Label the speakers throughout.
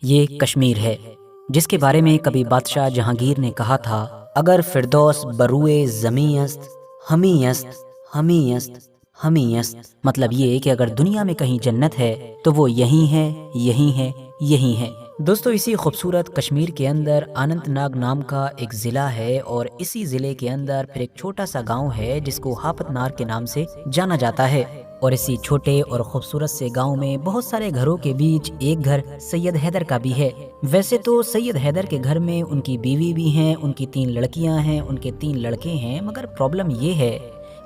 Speaker 1: یہ کشمیر ہے جس کے بارے میں کبھی بادشاہ جہانگیر نے کہا تھا، اگر فردوس بروئے زمیں است ہمیں است ہمیں است ہمیں است، مطلب یہ کہ اگر دنیا میں کہیں جنت ہے تو وہ یہی ہے یہی ہے یہی ہے۔ دوستو، اسی خوبصورت کشمیر کے اندر اننت ناگ نام کا ایک ضلع ہے، اور اسی ضلع کے اندر پھر ایک چھوٹا سا گاؤں ہے جس کو ہاپت نار کے نام سے جانا جاتا ہے۔ اور اسی چھوٹے اور خوبصورت سے گاؤں میں بہت سارے گھروں کے بیچ ایک گھر سید حیدر کا بھی ہے۔ ویسے تو سید حیدر کے گھر میں ان کی بیوی بھی ہیں، ان کی 3 لڑکیاں ہیں، ان کے 3 لڑکے ہیں، مگر پرابلم یہ ہے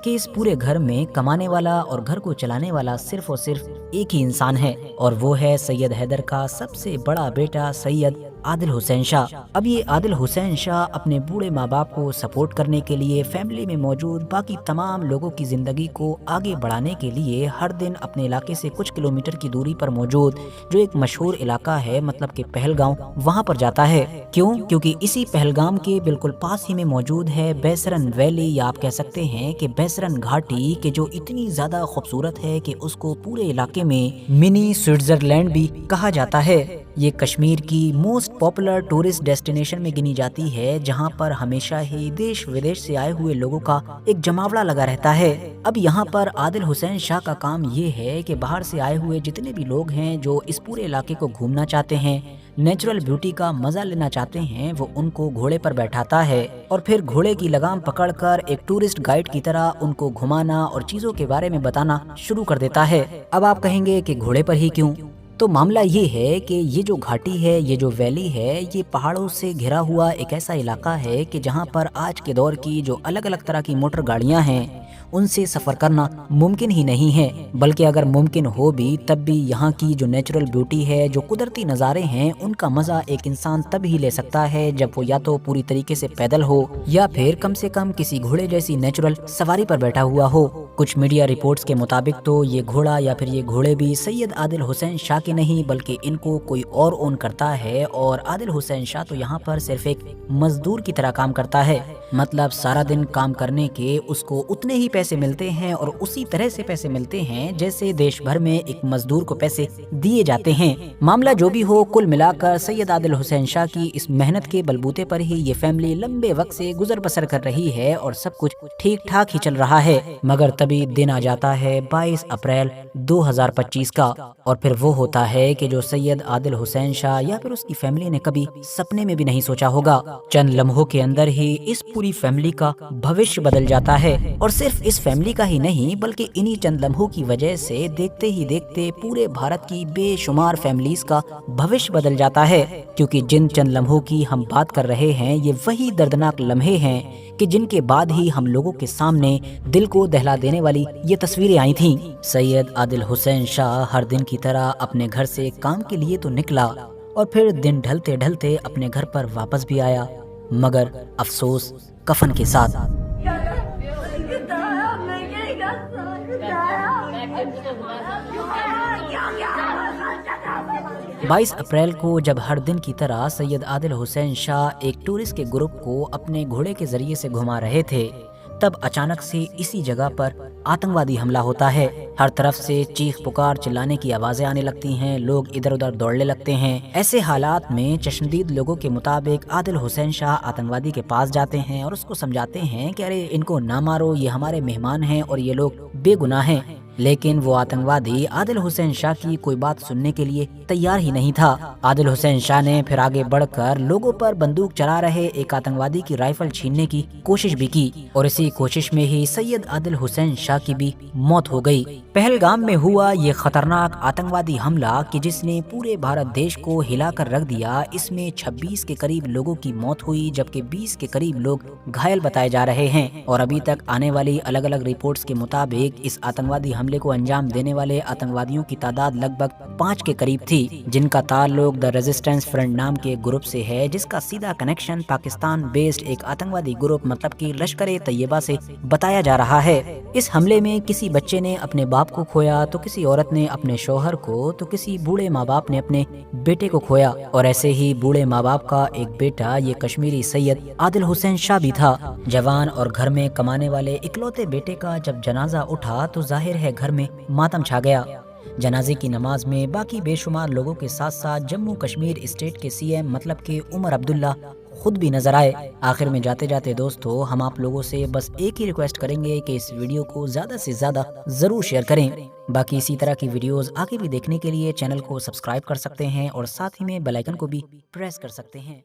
Speaker 1: کہ اس پورے گھر میں کمانے والا اور گھر کو چلانے والا صرف اور صرف ایک ہی انسان ہے، اور وہ ہے سید حیدر کا سب سے بڑا بیٹا سید عادل حسین شاہ۔ اب یہ عادل حسین شاہ اپنے بوڑھے ماں باپ کو سپورٹ کرنے کے لیے فیملی میں موجود باقی تمام لوگوں کی زندگی کو آگے بڑھانے کے لیے ہر دن اپنے علاقے سے کچھ کلومیٹر کی دوری پر موجود جو ایک مشہور علاقہ ہے، مطلب کہ پہلگام، وہاں پر جاتا ہے۔ کیونکہ اسی پہلگام کے بالکل پاس ہی میں موجود ہے بیسرن ویلی، یا آپ کہہ سکتے ہیں کہ بیسرن گھاٹی، کہ جو اتنی زیادہ خوبصورت ہے کہ اس کو پورے علاقے میں منی سوئٹزرلینڈ بھی کہا جاتا ہے۔ یہ کشمیر کی موسٹ پاپولر ٹورسٹ ڈیسٹینیشن میں گنی جاتی ہے، جہاں پر ہمیشہ ہی دیش ودیش سے آئے ہوئے لوگوں کا ایک جماوڑا لگا رہتا ہے۔ اب یہاں پر عادل حسین شاہ کا کام یہ ہے کہ باہر سے آئے ہوئے جتنے بھی لوگ ہیں جو اس پورے علاقے کو گھومنا چاہتے ہیں، نیچرل بیوٹی کا مزہ لینا چاہتے ہیں، وہ ان کو گھوڑے پر بیٹھاتا ہے اور پھر گھوڑے کی لگام پکڑ کر ایک ٹورسٹ گائیڈ کی طرح ان کو گھمانا اور چیزوں کے بارے میں بتانا شروع کر دیتا ہے۔ اب آپ کہیں گے کہ گھوڑے پر ہی کیوں؟ تو معاملہ یہ ہے کہ یہ جو گھاٹی ہے، یہ جو ویلی ہے، یہ پہاڑوں سے گھرا ہوا ایک ایسا علاقہ ہے کہ جہاں پر آج کے دور کی جو الگ الگ طرح کی موٹر گاڑیاں ہیں ان سے سفر کرنا ممکن ہی نہیں ہے، بلکہ اگر ممکن ہو بھی تب بھی یہاں کی جو نیچرل بیوٹی ہے، جو قدرتی نظارے ہیں، ان کا مزہ ایک انسان تب ہی لے سکتا ہے جب وہ یا تو پوری طریقے سے پیدل ہو یا پھر کم سے کم کسی گھوڑے جیسی نیچرل سواری پر بیٹھا ہوا ہو۔ کچھ میڈیا رپورٹس کے مطابق تو یہ گھوڑا یا پھر یہ گھوڑے بھی سید عادل حسین شاہ کے نہیں بلکہ ان کو کوئی اور اون کرتا ہے، اور عادل حسین شاہ تو یہاں پر صرف ایک مزدور کی طرح کام کرتا ہے، مطلب سارا دن کام کرنے کے اس کو اتنے ہی پیسے ملتے ہیں اور اسی طرح سے پیسے ملتے ہیں جیسے دیش بھر میں ایک مزدور کو پیسے دیے جاتے ہیں۔ معاملہ جو بھی ہو، کل ملا کر سید عادل حسین شاہ کی اس محنت کے بلبوتے پر ہی یہ فیملی لمبے وقت سے گزر بسر کر رہی ہے اور سب کچھ ٹھیک ٹھاک ہی چل رہا ہے، مگر تبھی دن آ جاتا ہے 22 اپریل 2025 کا، اور پھر وہ ہوتا ہے کہ جو سید عادل حسین شاہ یا پھر اس کی فیملی نے کبھی سپنے میں بھی نہیں سوچا ہوگا۔ چند لمحوں کے اندر ہی اس پوری فیملی کا بھوش بدل جاتا ہے، اور صرف اس فیملی کا ہی نہیں بلکہ انہی چند لمحوں کی وجہ سے دیکھتے ہی دیکھتے پورے بھارت کی بے شمار فیملیز کا بھوش بدل جاتا ہے، کیونکہ جن چند لمحوں کی ہم بات کر رہے ہیں یہ وہی دردناک لمحے ہیں کہ جن کے بعد ہی ہم لوگوں کے سامنے دل کو دہلا دینے والی یہ تصویریں آئی تھیں۔ سید عادل حسین شاہ ہر دن کی طرح اپنے گھر سے کام کے لیے تو نکلا، اور پھر دن ڈھلتے ڈھلتے اپنے گھر پر واپس بھی آیا، مگر افسوس کفن کے ساتھ۔ 22 اپریل کو جب ہر دن کی طرح سید عادل حسین شاہ ایک ٹورسٹ کے گروپ کو اپنے گھوڑے کے ذریعے سے گھما رہے تھے، تب اچانک سے اسی جگہ پر آتنکوادی حملہ ہوتا ہے۔ ہر طرف سے چیخ پکار چلانے کی آوازیں آنے لگتی ہیں، لوگ ادھر ادھر دوڑنے لگتے ہیں۔ ایسے حالات میں چشمدید لوگوں کے مطابق عادل حسین شاہ آتنکوادی کے پاس جاتے ہیں اور اس کو سمجھاتے ہیں کہ ارے ان کو نہ مارو، یہ ہمارے مہمان ہیں اور یہ لوگ بے گناہ ہیں، لیکن وہ آتنکوادی عادل حسین شاہ کی کوئی بات سننے کے لیے تیار ہی نہیں تھا۔ عادل حسین شاہ نے پھر آگے بڑھ کر لوگوں پر بندوق چلا رہے ایک آتنکوادی کی رائفل چھیننے کی کوشش بھی کی، اور اسی کوشش میں ہی سید عادل حسین شاہ کی بھی موت ہو گئی۔ پہلگام میں ہوا یہ خطرناک آتنکوادی حملہ کہ جس نے پورے بھارت دیش کو ہلا کر رکھ دیا، اس میں 26 کے قریب لوگوں کی موت ہوئی، جبکہ 20 کے قریب لوگ گھائل بتائے جا رہے ہیں، اور ابھی تک آنے والی الگ الگ رپورٹس کے مطابق اس آتنکوادی حملے کو انجام دینے والے آتنکوادیوں کی تعداد لگ بھگ 5 کے قریب تھی، جن کا تعلق دی ریزسٹنس فرنٹ نام کے گروپ سے ہے، جس کا سیدھا کنیکشن پاکستان بیسڈ ایک آتنکوادی گروپ مطلب کہ لشکر طیبہ سے بتایا جا رہا ہے۔ اس حملے میں کسی بچے نے اپنے باپ کو کھویا، تو کسی عورت نے اپنے شوہر کو، تو کسی بوڑھے ماں باپ نے اپنے بیٹے کو کھویا، اور ایسے ہی بوڑھے ماں باپ کا ایک بیٹا یہ کشمیری سید عادل حسین شاہ بھی تھا۔ جوان اور گھر میں کمانے والے اکلوتے بیٹے کا جب جنازہ اٹھا تو ظاہر ہے گھر میں ماتم چھا گیا۔ جنازے کی نماز میں باقی بے شمار لوگوں کے ساتھ ساتھ جموں کشمیر اسٹیٹ کے سی ایم مطلب کہ عمر عبداللہ خود بھی نظر آئے۔ آخر میں جاتے جاتے دوستو ہم آپ لوگوں سے بس ایک ہی ریکویسٹ کریں گے کہ اس ویڈیو کو زیادہ سے زیادہ ضرور شیئر کریں۔ باقی اسی طرح کی ویڈیوز آگے بھی دیکھنے کے لیے چینل کو سبسکرائب کر سکتے ہیں اور ساتھ ہی میں بیل آئیکن کو بھی پریس کر سکتے ہیں۔